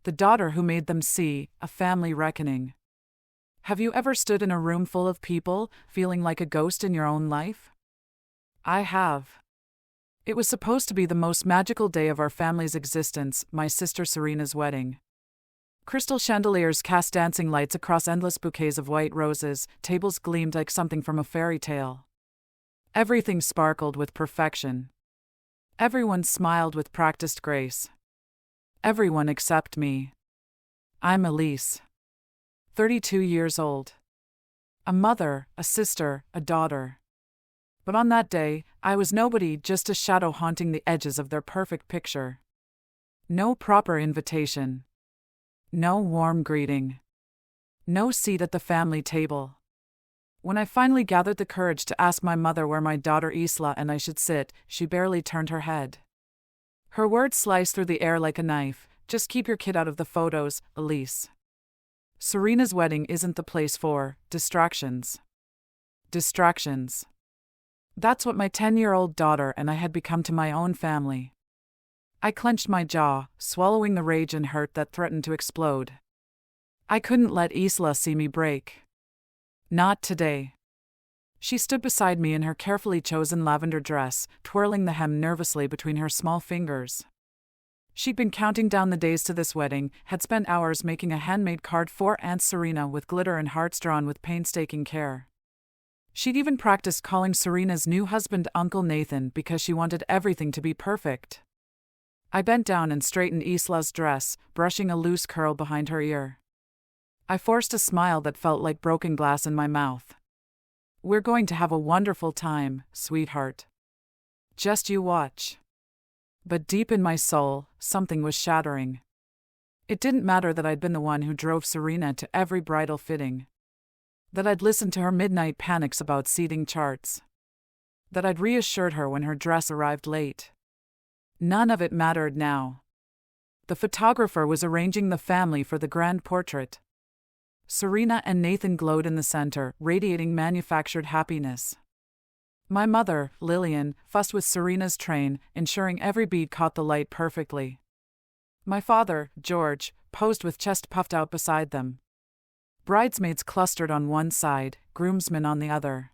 the daughter who made them see a family reckoning. Have you ever stood in a room full of people, feeling like a ghost in your own life? I have. It was supposed to be the most magical day of our family's existence, my sister Serena's wedding. Crystal chandeliers cast dancing lights across endless bouquets of white roses, tables gleamed like something from a fairy tale. Everything sparkled with perfection. Everyone smiled with practiced grace. Everyone except me. I'm Elise. 32 years old. A mother, a sister, a daughter. But on that day, I was nobody, just a shadow haunting the edges of their perfect picture. No proper invitation. No warm greeting. No seat at the family table. When I finally gathered the courage to ask my mother where my daughter Isla and I should sit, she barely turned her head. Her words sliced through the air like a knife. Just keep your kid out of the photos, Elise. Serena's wedding isn't the place for distractions. Distractions. That's what my 10-year-old daughter and I had become to my own family. I clenched my jaw, swallowing the rage and hurt that threatened to explode. I couldn't let Isla see me break. Not today. She stood beside me in her carefully chosen lavender dress, twirling the hem nervously between her small fingers. She'd been counting down the days to this wedding, had spent hours making a handmade card for Aunt Serena with glitter and hearts drawn with painstaking care. She'd even practiced calling Serena's new husband Uncle Nathan because she wanted everything to be perfect. I bent down and straightened Isla's dress, brushing a loose curl behind her ear. I forced a smile that felt like broken glass in my mouth. We're going to have a wonderful time, sweetheart. Just you watch. But deep in my soul, something was shattering. It didn't matter that I'd been the one who drove Serena to every bridal fitting. That I'd listened to her midnight panics about seating charts. That I'd reassured her when her dress arrived late. None of it mattered now. The photographer was arranging the family for the grand portrait. Serena and Nathan glowed in the center, radiating manufactured happiness. My mother, Lillian, fussed with Serena's train, ensuring every bead caught the light perfectly. My father, George, posed with chest puffed out beside them. Bridesmaids clustered on one side, groomsmen on the other.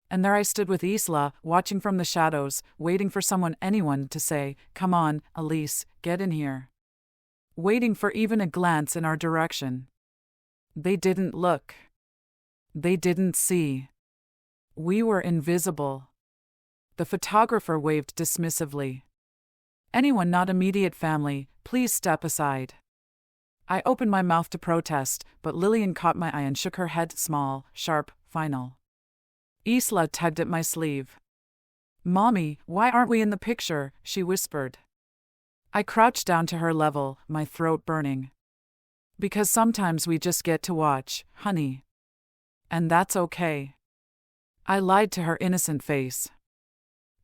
And there I stood with Isla, watching from the shadows, waiting for anyone to say, "Come on, Elise, get in here." Waiting for even a glance in our direction. They didn't look. They didn't see. We were invisible. The photographer waved dismissively. "Anyone not immediate family, please step aside." I opened my mouth to protest, but Lillian caught my eye and shook her head, small, sharp, final. Isla tugged at my sleeve. "Mommy, why aren't we in the picture?" she whispered. I crouched down to her level, my throat burning. "Because sometimes we just get to watch, honey. And that's okay." I lied to her innocent face.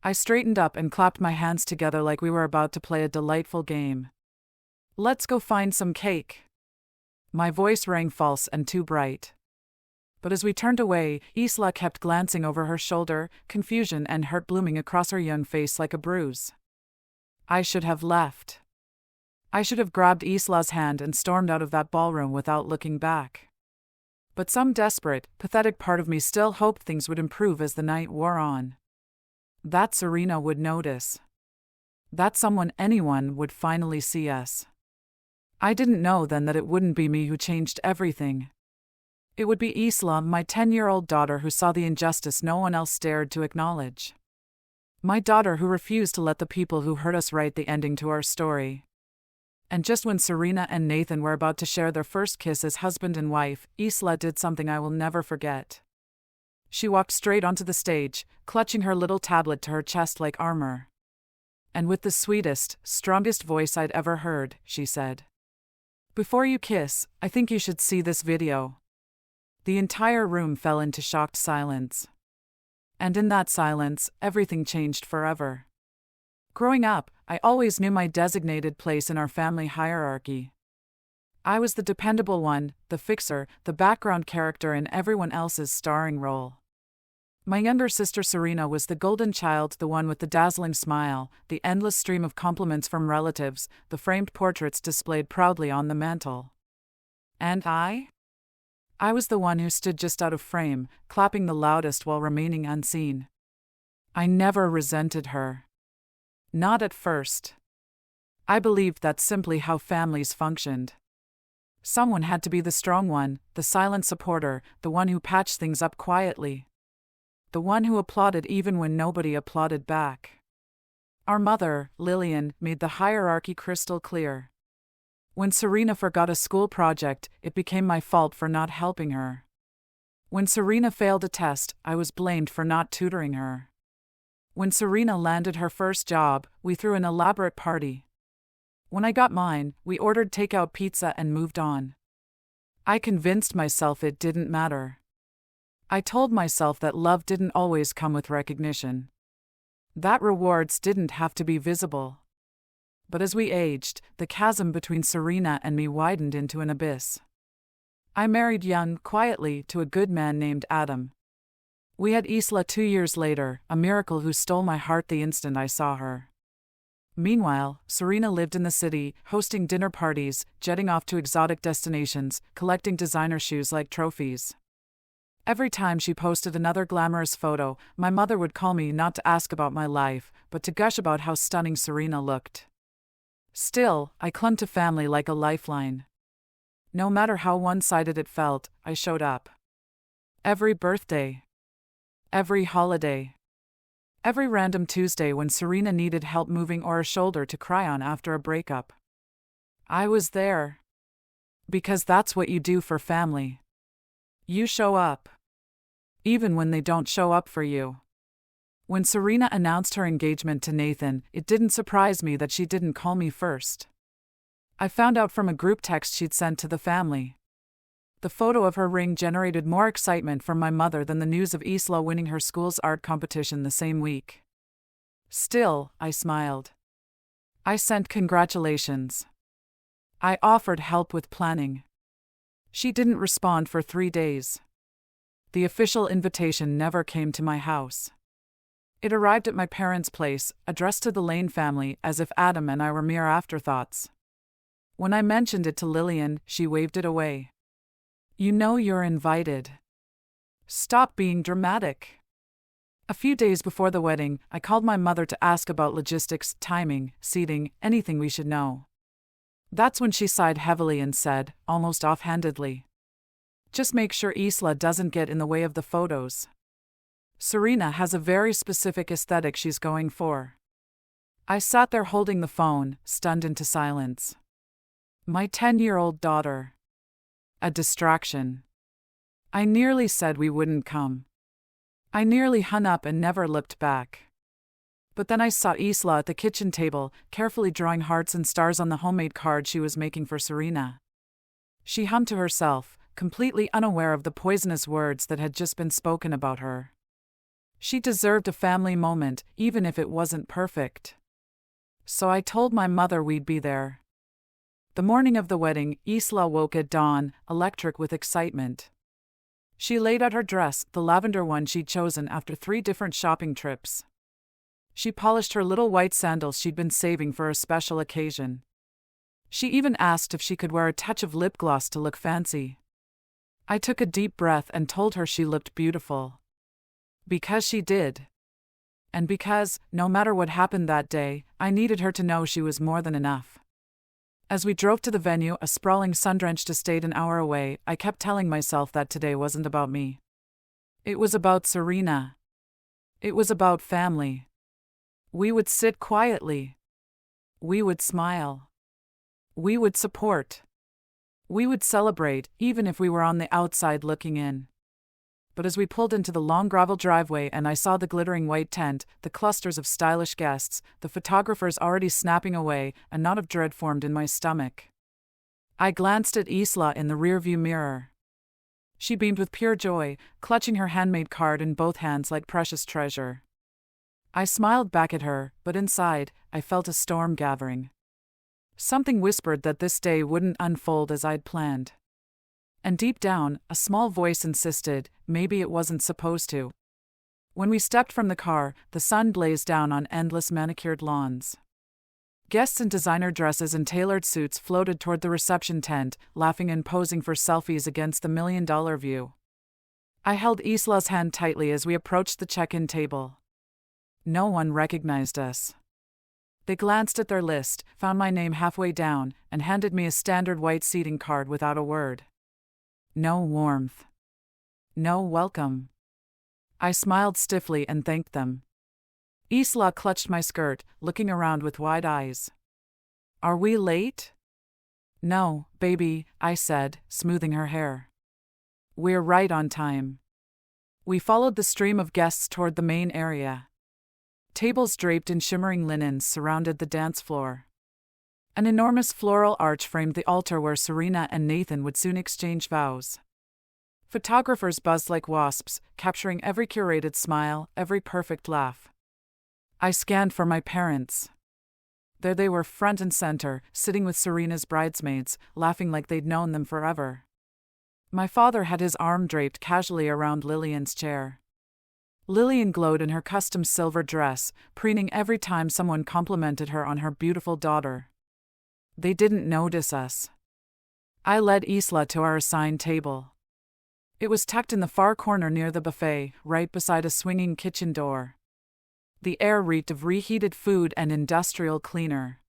I straightened up and clapped my hands together like we were about to play a delightful game. "Let's go find some cake." My voice rang false and too bright. But as we turned away, Isla kept glancing over her shoulder, confusion and hurt blooming across her young face like a bruise. I should have left. I should have grabbed Isla's hand and stormed out of that ballroom without looking back. But some desperate, pathetic part of me still hoped things would improve as the night wore on. That Serena would notice. That anyone would finally see us. I didn't know then that it wouldn't be me who changed everything. It would be Isla, my 10-year-old daughter who saw the injustice no one else dared to acknowledge. My daughter who refused to let the people who hurt us write the ending to our story. And just when Serena and Nathan were about to share their first kiss as husband and wife, Isla did something I will never forget. She walked straight onto the stage, clutching her little tablet to her chest like armor. And with the sweetest, strongest voice I'd ever heard, she said, "Before you kiss, I think you should see this video." The entire room fell into shocked silence. And in that silence, everything changed forever. Growing up, I always knew my designated place in our family hierarchy. I was the dependable one, the fixer, the background character in everyone else's starring role. My younger sister Serena was the golden child, the one with the dazzling smile, the endless stream of compliments from relatives, the framed portraits displayed proudly on the mantel. And I? I was the one who stood just out of frame, clapping the loudest while remaining unseen. I never resented her. Not at first. I believed that's simply how families functioned. Someone had to be the strong one, the silent supporter, the one who patched things up quietly. The one who applauded even when nobody applauded back. Our mother, Lillian, made the hierarchy crystal clear. When Serena forgot a school project, it became my fault for not helping her. When Serena failed a test, I was blamed for not tutoring her. When Serena landed her first job, we threw an elaborate party. When I got mine, we ordered takeout pizza and moved on. I convinced myself it didn't matter. I told myself that love didn't always come with recognition. That rewards didn't have to be visible. But as we aged, the chasm between Serena and me widened into an abyss. I married young, quietly, to a good man named Adam. We had Isla 2 years later, a miracle who stole my heart the instant I saw her. Meanwhile, Serena lived in the city, hosting dinner parties, jetting off to exotic destinations, collecting designer shoes like trophies. Every time she posted another glamorous photo, my mother would call me not to ask about my life, but to gush about how stunning Serena looked. Still, I clung to family like a lifeline. No matter how one-sided it felt, I showed up. Every birthday. Every holiday. Every random Tuesday when Serena needed help moving or a shoulder to cry on after a breakup. I was there. Because that's what you do for family. You show up. Even when they don't show up for you. When Serena announced her engagement to Nathan, it didn't surprise me that she didn't call me first. I found out from a group text she'd sent to the family. The photo of her ring generated more excitement from my mother than the news of Isla winning her school's art competition the same week. Still, I smiled. I sent congratulations. I offered help with planning. She didn't respond for 3 days. The official invitation never came to my house. It arrived at my parents' place, addressed to the Lane family as if Adam and I were mere afterthoughts. When I mentioned it to Lillian, she waved it away. You know you're invited. Stop being dramatic. A few days before the wedding, I called my mother to ask about logistics, timing, seating, anything we should know. That's when she sighed heavily and said, almost offhandedly, "Just make sure Isla doesn't get in the way of the photos. Serena has a very specific aesthetic she's going for." I sat there holding the phone, stunned into silence. My 10-year-old daughter. A distraction. I nearly said we wouldn't come. I nearly hung up and never looked back. But then I saw Isla at the kitchen table, carefully drawing hearts and stars on the homemade card she was making for Serena. She hummed to herself, completely unaware of the poisonous words that had just been spoken about her. She deserved a family moment, even if it wasn't perfect. So I told my mother we'd be there. The morning of the wedding, Isla woke at dawn, electric with excitement. She laid out her dress, the lavender one she'd chosen after 3 different shopping trips. She polished her little white sandals she'd been saving for a special occasion. She even asked if she could wear a touch of lip gloss to look fancy. I took a deep breath and told her she looked beautiful. Because she did. And because, no matter what happened that day, I needed her to know she was more than enough. As we drove to the venue, a sprawling sun-drenched estate an hour away, I kept telling myself that today wasn't about me. It was about Serena. It was about family. We would sit quietly. We would smile. We would support. We would celebrate, even if we were on the outside looking in. But as we pulled into the long gravel driveway and I saw the glittering white tent, the clusters of stylish guests, the photographers already snapping away, a knot of dread formed in my stomach. I glanced at Isla in the rearview mirror. She beamed with pure joy, clutching her handmade card in both hands like precious treasure. I smiled back at her, but inside, I felt a storm gathering. Something whispered that this day wouldn't unfold as I'd planned. And deep down, a small voice insisted, maybe it wasn't supposed to. When we stepped from the car, the sun blazed down on endless manicured lawns. Guests in designer dresses and tailored suits floated toward the reception tent, laughing and posing for selfies against the million-dollar view. I held Isla's hand tightly as we approached the check-in table. No one recognized us. They glanced at their list, found my name halfway down, and handed me a standard white seating card without a word. No warmth. No welcome. I smiled stiffly and thanked them. Isla clutched my skirt, looking around with wide eyes. Are we late? No, baby, I said, smoothing her hair. We're right on time. We followed the stream of guests toward the main area. Tables draped in shimmering linens surrounded the dance floor. An enormous floral arch framed the altar where Serena and Nathan would soon exchange vows. Photographers buzzed like wasps, capturing every curated smile, every perfect laugh. I scanned for my parents. There they were, front and center, sitting with Serena's bridesmaids, laughing like they'd known them forever. My father had his arm draped casually around Lillian's chair. Lillian glowed in her custom silver dress, preening every time someone complimented her on her beautiful daughter. They didn't notice us. I led Isla to our assigned table. It was tucked in the far corner near the buffet, right beside a swinging kitchen door. The air reeked of reheated food and industrial cleaner.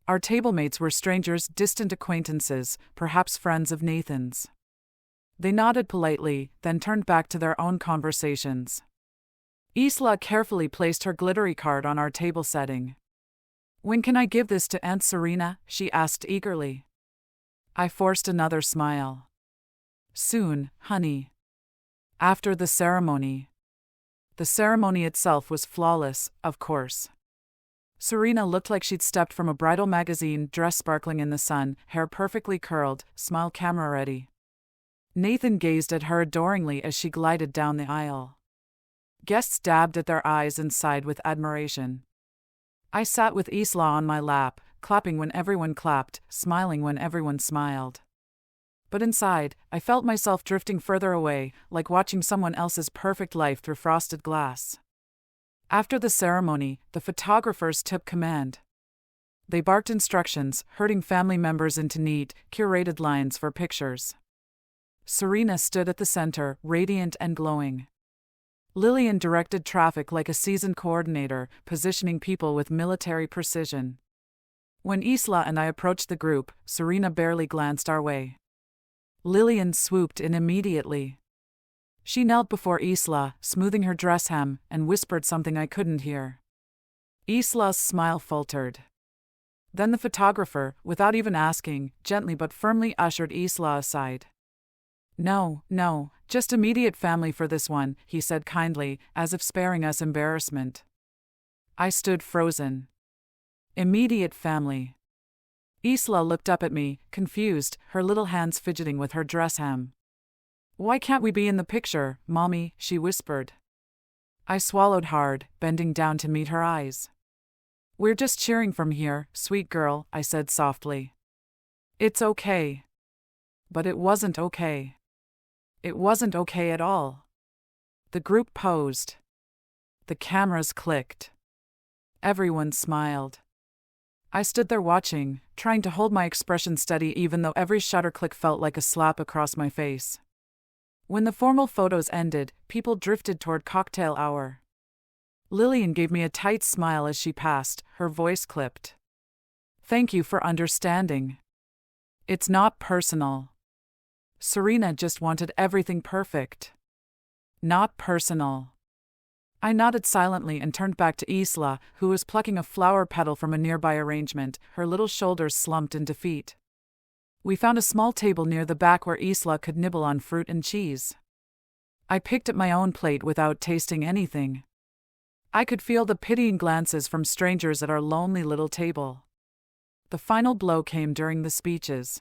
Our tablemates were strangers, distant acquaintances, perhaps friends of Nathan's. They nodded politely, then turned back to their own conversations. Isla carefully placed her glittery card on our table setting. When can I give this to Aunt Serena? She asked eagerly. I forced another smile. Soon, honey. After the ceremony. The ceremony itself was flawless, of course. Serena looked like she'd stepped from a bridal magazine, dress sparkling in the sun, hair perfectly curled, smile camera ready. Nathan gazed at her adoringly as she glided down the aisle. Guests dabbed at their eyes and sighed with admiration. I sat with Isla on my lap, clapping when everyone clapped, smiling when everyone smiled. But inside, I felt myself drifting further away, like watching someone else's perfect life through frosted glass. After the ceremony, the photographers took command. They barked instructions, herding family members into neat, curated lines for pictures. Serena stood at the center, radiant and glowing. Lillian directed traffic like a seasoned coordinator, positioning people with military precision. When Isla and I approached the group, Serena barely glanced our way. Lillian swooped in immediately. She knelt before Isla, smoothing her dress hem, and whispered something I couldn't hear. Isla's smile faltered. Then the photographer, without even asking, gently but firmly ushered Isla aside. No, just immediate family for this one, he said kindly, as if sparing us embarrassment. I stood frozen. Immediate family. Isla looked up at me, confused, her little hands fidgeting with her dress hem. Why can't we be in the picture, Mommy? She whispered. I swallowed hard, bending down to meet her eyes. We're just cheering from here, sweet girl, I said softly. It's okay. But it wasn't okay. It wasn't okay at all. The group posed. The cameras clicked. Everyone smiled. I stood there watching, trying to hold my expression steady even though every shutter click felt like a slap across my face. When the formal photos ended, people drifted toward cocktail hour. Lillian gave me a tight smile as she passed, her voice clipped. Thank you for understanding. It's not personal. Serena just wanted everything perfect. Not personal. I nodded silently and turned back to Isla, who was plucking a flower petal from a nearby arrangement, her little shoulders slumped in defeat. We found a small table near the back where Isla could nibble on fruit and cheese. I picked at my own plate without tasting anything. I could feel the pitying glances from strangers at our lonely little table. The final blow came during the speeches.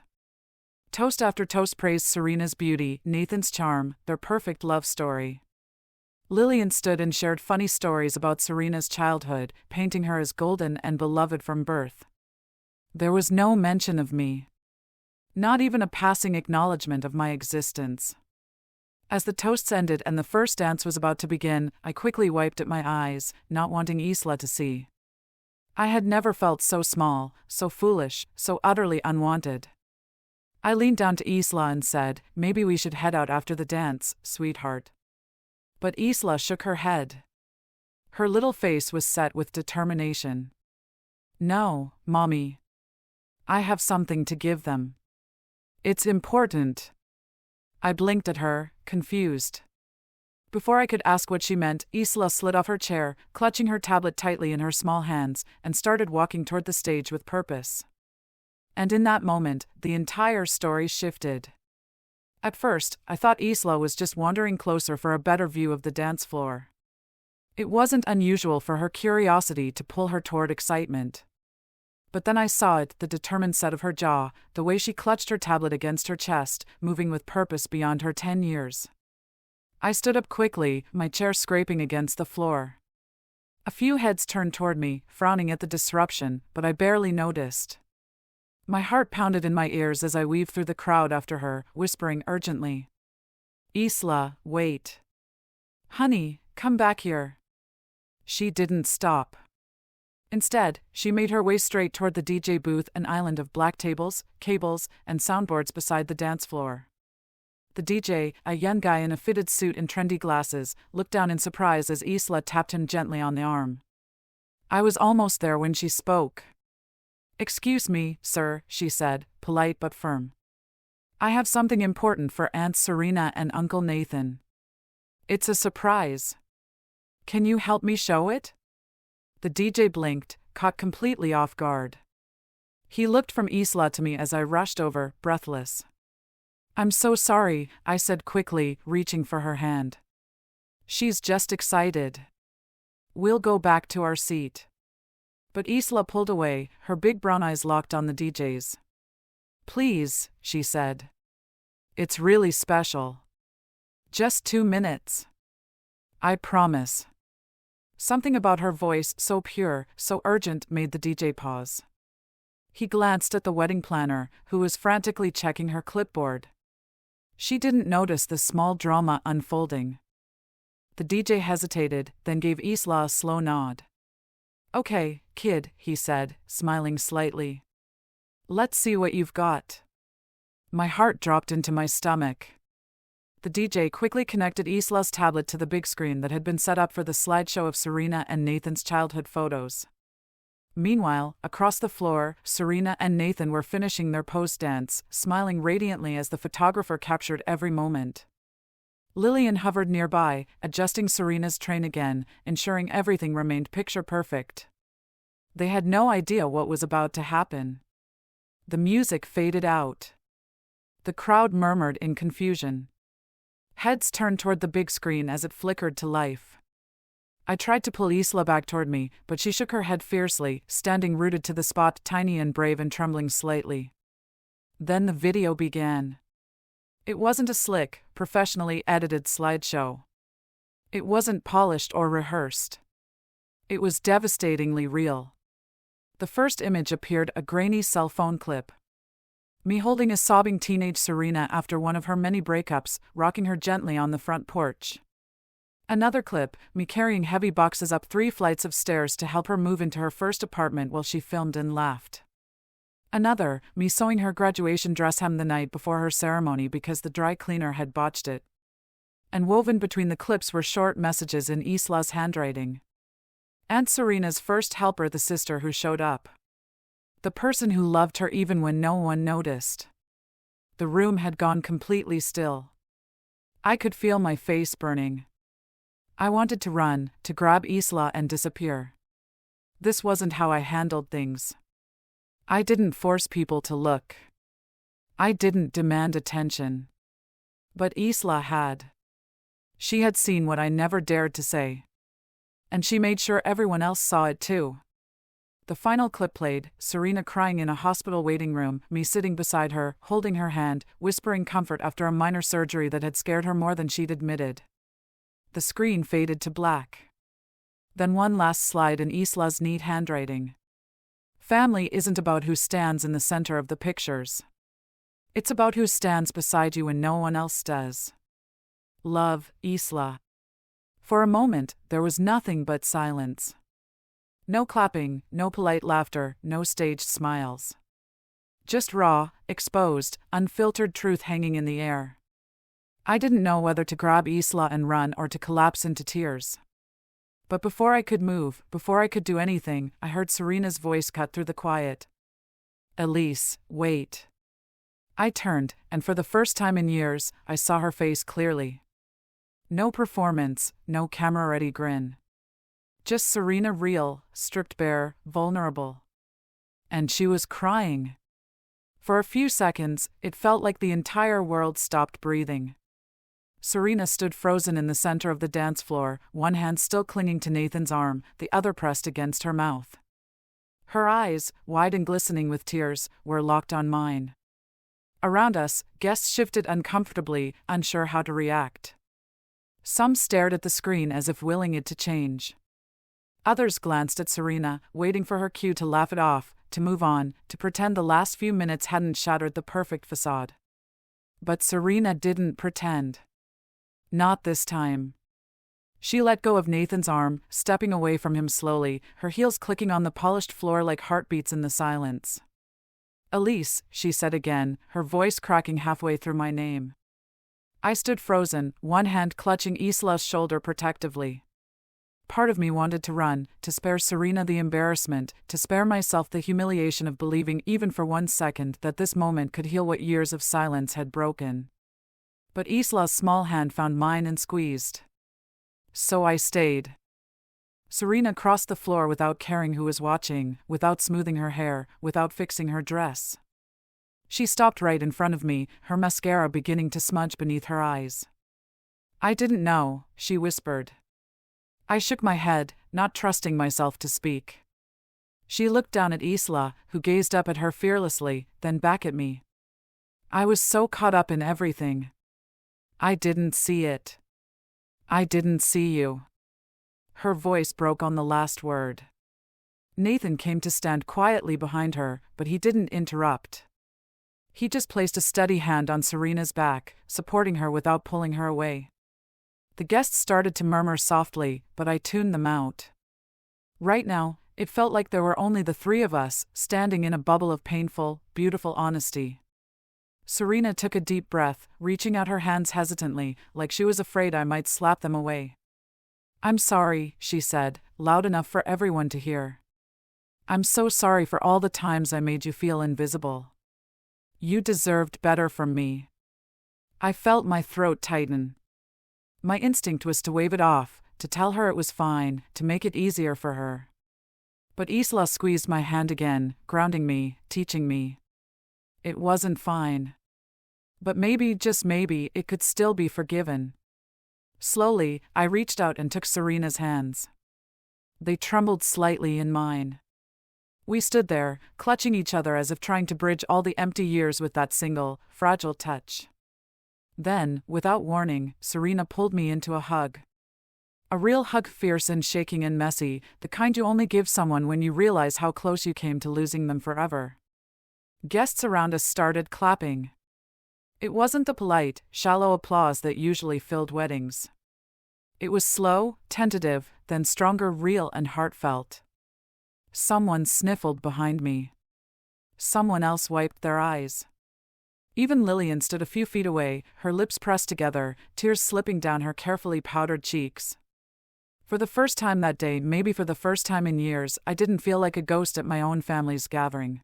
Toast after toast praised Serena's beauty, Nathan's charm, their perfect love story. Lillian stood and shared funny stories about Serena's childhood, painting her as golden and beloved from birth. There was no mention of me. Not even a passing acknowledgement of my existence. As the toasts ended and the first dance was about to begin, I quickly wiped at my eyes, not wanting Isla to see. I had never felt so small, so foolish, so utterly unwanted. I leaned down to Isla and said, "Maybe we should head out after the dance, sweetheart." But Isla shook her head. Her little face was set with determination. "No, Mommy. I have something to give them. It's important." I blinked at her, confused. Before I could ask what she meant, Isla slid off her chair, clutching her tablet tightly in her small hands, and started walking toward the stage with purpose. And in that moment, the entire story shifted. At first, I thought Isla was just wandering closer for a better view of the dance floor. It wasn't unusual for her curiosity to pull her toward excitement. But then I saw it, the determined set of her jaw, the way she clutched her tablet against her chest, moving with purpose beyond her 10 years. I stood up quickly, my chair scraping against the floor. A few heads turned toward me, frowning at the disruption, but I barely noticed. My heart pounded in my ears as I weaved through the crowd after her, whispering urgently, "Isla, wait. Honey, come back here." She didn't stop. Instead, she made her way straight toward the DJ booth, an island of black tables, cables, and soundboards beside the dance floor. The DJ, a young guy in a fitted suit and trendy glasses, looked down in surprise as Isla tapped him gently on the arm. I was almost there when she spoke. "Excuse me, sir," she said, polite but firm. "I have something important for Aunt Serena and Uncle Nathan. It's a surprise. Can you help me show it?" The DJ blinked, caught completely off guard. He looked from Isla to me as I rushed over, breathless. "I'm so sorry," I said quickly, reaching for her hand. "She's just excited. We'll go back to our seat." But Isla pulled away, her big brown eyes locked on the DJ's. "Please," she said. "It's really special. Just 2 minutes. I promise." Something about her voice, so pure, so urgent, made the DJ pause. He glanced at the wedding planner, who was frantically checking her clipboard. She didn't notice the small drama unfolding. The DJ hesitated, then gave Isla a slow nod. "Okay, kid," he said, smiling slightly. "Let's see what you've got." My heart dropped into my stomach. The DJ quickly connected Isla's tablet to the big screen that had been set up for the slideshow of Serena and Nathan's childhood photos. Meanwhile, across the floor, Serena and Nathan were finishing their post dance, smiling radiantly as the photographer captured every moment. Lillian hovered nearby, adjusting Serena's train again, ensuring everything remained picture perfect. They had no idea what was about to happen. The music faded out. The crowd murmured in confusion. Heads turned toward the big screen as it flickered to life. I tried to pull Isla back toward me, but she shook her head fiercely, standing rooted to the spot, tiny and brave and trembling slightly. Then the video began. It wasn't a slick, professionally edited slideshow. It wasn't polished or rehearsed. It was devastatingly real. The first image appeared, a grainy cell phone clip. Me holding a sobbing teenage Serena after one of her many breakups, rocking her gently on the front porch. Another clip, me carrying heavy boxes up 3 flights of stairs to help her move into her first apartment while she filmed and laughed. Another, me sewing her graduation dress hem the night before her ceremony because the dry cleaner had botched it. And woven between the clips were short messages in Isla's handwriting. Aunt Serena's first helper, the sister who showed up. The person who loved her even when no one noticed. The room had gone completely still. I could feel my face burning. I wanted to run, to grab Isla and disappear. This wasn't how I handled things. I didn't force people to look. I didn't demand attention. But Isla had. She had seen what I never dared to say. And she made sure everyone else saw it too. The final clip played, Serena crying in a hospital waiting room, me sitting beside her, holding her hand, whispering comfort after a minor surgery that had scared her more than she'd admitted. The screen faded to black. Then one last slide in Isla's neat handwriting. Family isn't about who stands in the center of the pictures. It's about who stands beside you when no one else does. Love, Isla. For a moment, there was nothing but silence. No clapping, no polite laughter, no staged smiles. Just raw, exposed, unfiltered truth hanging in the air. I didn't know whether to grab Isla and run or to collapse into tears. But before I could move, before I could do anything, I heard Serena's voice cut through the quiet. Elise, wait. I turned, and for the first time in years, I saw her face clearly. No performance, no camera-ready grin. Just Serena real, stripped bare, vulnerable. And she was crying. For a few seconds, it felt like the entire world stopped breathing. Serena stood frozen in the center of the dance floor, one hand still clinging to Nathan's arm, the other pressed against her mouth. Her eyes, wide and glistening with tears, were locked on mine. Around us, guests shifted uncomfortably, unsure how to react. Some stared at the screen as if willing it to change. Others glanced at Serena, waiting for her cue to laugh it off, to move on, to pretend the last few minutes hadn't shattered the perfect facade. But Serena didn't pretend. Not this time. She let go of Nathan's arm, stepping away from him slowly, her heels clicking on the polished floor like heartbeats in the silence. Elise, she said again, her voice cracking halfway through my name. I stood frozen, one hand clutching Isla's shoulder protectively. Part of me wanted to run, to spare Serena the embarrassment, to spare myself the humiliation of believing even for 1 second that this moment could heal what years of silence had broken. But Isla's small hand found mine and squeezed. So I stayed. Serena crossed the floor without caring who was watching, without smoothing her hair, without fixing her dress. She stopped right in front of me, her mascara beginning to smudge beneath her eyes. I didn't know, she whispered. I shook my head, not trusting myself to speak. She looked down at Isla, who gazed up at her fearlessly, then back at me. I was so caught up in everything. I didn't see it. I didn't see you. Her voice broke on the last word. Nathan came to stand quietly behind her, but he didn't interrupt. He just placed a steady hand on Serena's back, supporting her without pulling her away. The guests started to murmur softly, but I tuned them out. Right now, it felt like there were only the three of us, standing in a bubble of painful, beautiful honesty. Serena took a deep breath, reaching out her hands hesitantly, like she was afraid I might slap them away. I'm sorry, she said, loud enough for everyone to hear. I'm so sorry for all the times I made you feel invisible. You deserved better from me. I felt my throat tighten. My instinct was to wave it off, to tell her it was fine, to make it easier for her. But Isla squeezed my hand again, grounding me, teaching me. It wasn't fine. But maybe, just maybe, it could still be forgiven. Slowly, I reached out and took Serena's hands. They trembled slightly in mine. We stood there, clutching each other as if trying to bridge all the empty years with that single, fragile touch. Then, without warning, Serena pulled me into a hug. A real hug, fierce and shaking and messy, the kind you only give someone when you realize how close you came to losing them forever. Guests around us started clapping. It wasn't the polite, shallow applause that usually filled weddings. It was slow, tentative, then stronger, real and heartfelt. Someone sniffled behind me. Someone else wiped their eyes. Even Lillian stood a few feet away, her lips pressed together, tears slipping down her carefully powdered cheeks. For the first time that day, maybe for the first time in years, I didn't feel like a ghost at my own family's gathering.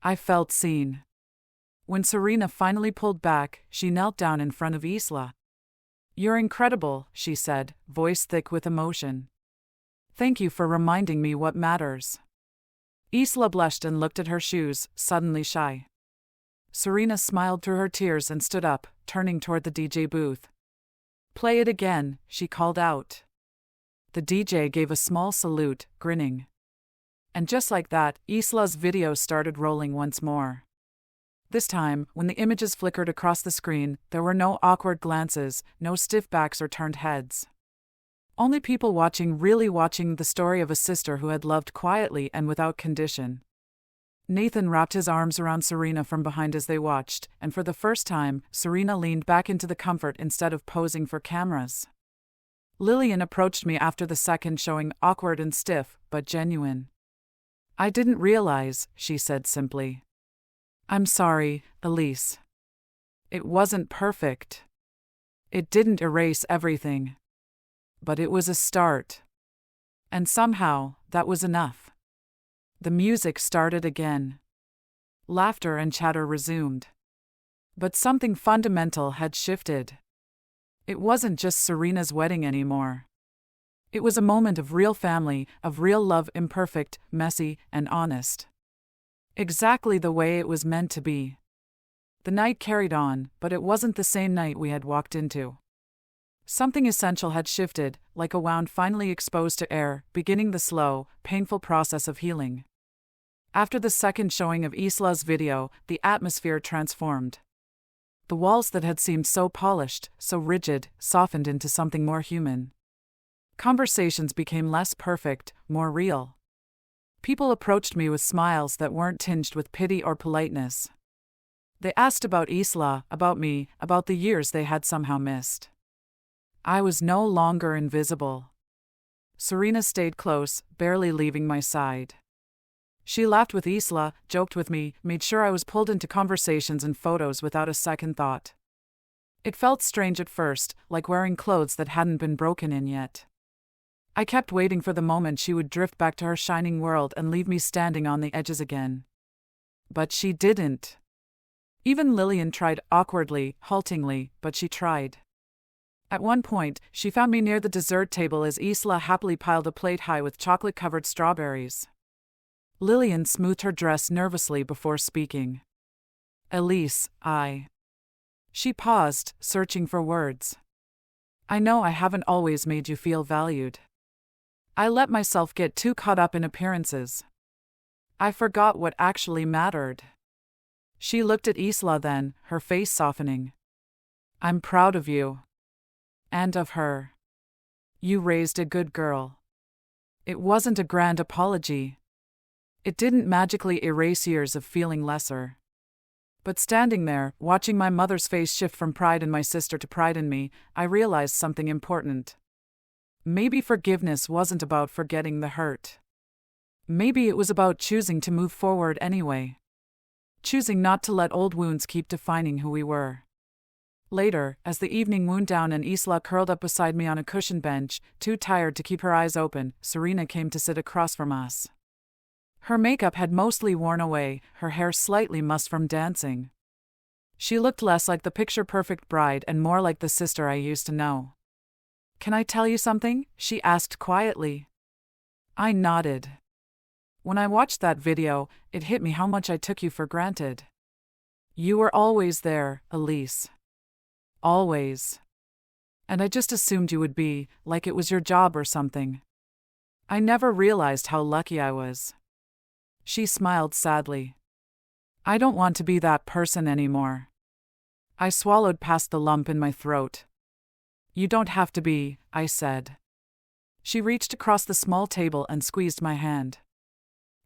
I felt seen. When Serena finally pulled back, she knelt down in front of Isla. You're incredible, she said, voice thick with emotion. Thank you for reminding me what matters. Isla blushed and looked at her shoes, suddenly shy. Serena smiled through her tears and stood up, turning toward the DJ booth. Play it again, she called out. The DJ gave a small salute, grinning. And just like that, Isla's video started rolling once more. This time, when the images flickered across the screen, there were no awkward glances, no stiff backs or turned heads. Only people watching, really watching the story of a sister who had loved quietly and without condition. Nathan wrapped his arms around Serena from behind as they watched, and for the first time, Serena leaned back into the comfort instead of posing for cameras. Lillian approached me after the second showing, awkward and stiff, but genuine. "I didn't realize," she said simply. "I'm sorry, Elise. It wasn't perfect. It didn't erase everything. But it was a start. And somehow, that was enough." The music started again. Laughter and chatter resumed. But something fundamental had shifted. It wasn't just Serena's wedding anymore. It was a moment of real family, of real love, imperfect, messy, and honest. Exactly the way it was meant to be. The night carried on, but it wasn't the same night we had walked into. Something essential had shifted, like a wound finally exposed to air, beginning the slow, painful process of healing. After the second showing of Isla's video, the atmosphere transformed. The walls that had seemed so polished, so rigid, softened into something more human. Conversations became less perfect, more real. People approached me with smiles that weren't tinged with pity or politeness. They asked about Isla, about me, about the years they had somehow missed. I was no longer invisible. Serena stayed close, barely leaving my side. She laughed with Isla, joked with me, made sure I was pulled into conversations and photos without a second thought. It felt strange at first, like wearing clothes that hadn't been broken in yet. I kept waiting for the moment she would drift back to her shining world and leave me standing on the edges again. But she didn't. Even Lillian tried, awkwardly, haltingly, but she tried. At one point, she found me near the dessert table as Isla happily piled a plate high with chocolate-covered strawberries. Lillian smoothed her dress nervously before speaking. "Elise, She paused, searching for words. "I know I haven't always made you feel valued. I let myself get too caught up in appearances. I forgot what actually mattered." She looked at Isla then, her face softening. "I'm proud of you. And of her. You raised a good girl." It wasn't a grand apology. It didn't magically erase years of feeling lesser. But standing there, watching my mother's face shift from pride in my sister to pride in me, I realized something important. Maybe forgiveness wasn't about forgetting the hurt. Maybe it was about choosing to move forward anyway. Choosing not to let old wounds keep defining who we were. Later, as the evening wound down and Isla curled up beside me on a cushioned bench, too tired to keep her eyes open, Serena came to sit across from us. Her makeup had mostly worn away, her hair slightly mussed from dancing. She looked less like the picture-perfect bride and more like the sister I used to know. "Can I tell you something?" she asked quietly. I nodded. "When I watched that video, it hit me how much I took you for granted. You were always there, Elise. Always. And I just assumed you would be, like it was your job or something. I never realized how lucky I was." She smiled sadly. "I don't want to be that person anymore." I swallowed past the lump in my throat. "You don't have to be," I said. She reached across the small table and squeezed my hand.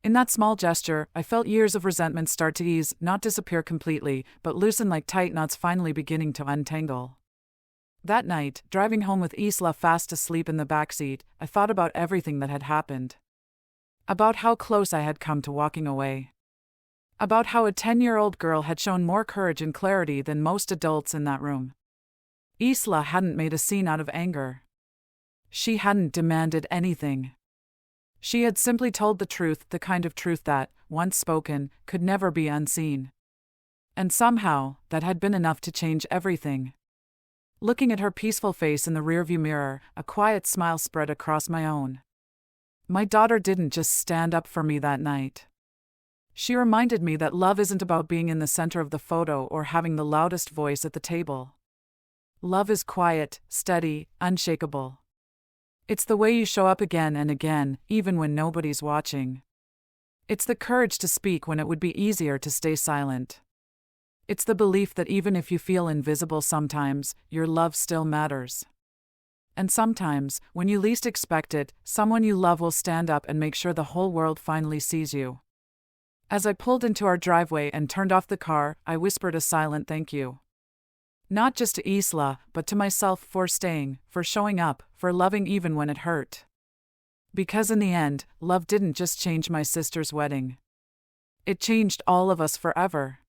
In that small gesture, I felt years of resentment start to ease, not disappear completely, but loosen like tight knots finally beginning to untangle. That night, driving home with Isla fast asleep in the backseat, I thought about everything that had happened. About how close I had come to walking away. About how a 10-year-old girl had shown more courage and clarity than most adults in that room. Isla hadn't made a scene out of anger. She hadn't demanded anything. She had simply told the truth, the kind of truth that, once spoken, could never be unseen. And somehow, that had been enough to change everything. Looking at her peaceful face in the rearview mirror, a quiet smile spread across my own. My daughter didn't just stand up for me that night. She reminded me that love isn't about being in the center of the photo or having the loudest voice at the table. Love is quiet, steady, unshakable. It's the way you show up again and again, even when nobody's watching. It's the courage to speak when it would be easier to stay silent. It's the belief that even if you feel invisible sometimes, your love still matters. And sometimes, when you least expect it, someone you love will stand up and make sure the whole world finally sees you. As I pulled into our driveway and turned off the car, I whispered a silent thank you. Not just to Isla, but to myself for staying, for showing up, for loving even when it hurt. Because in the end, love didn't just change my sister's wedding. It changed all of us forever.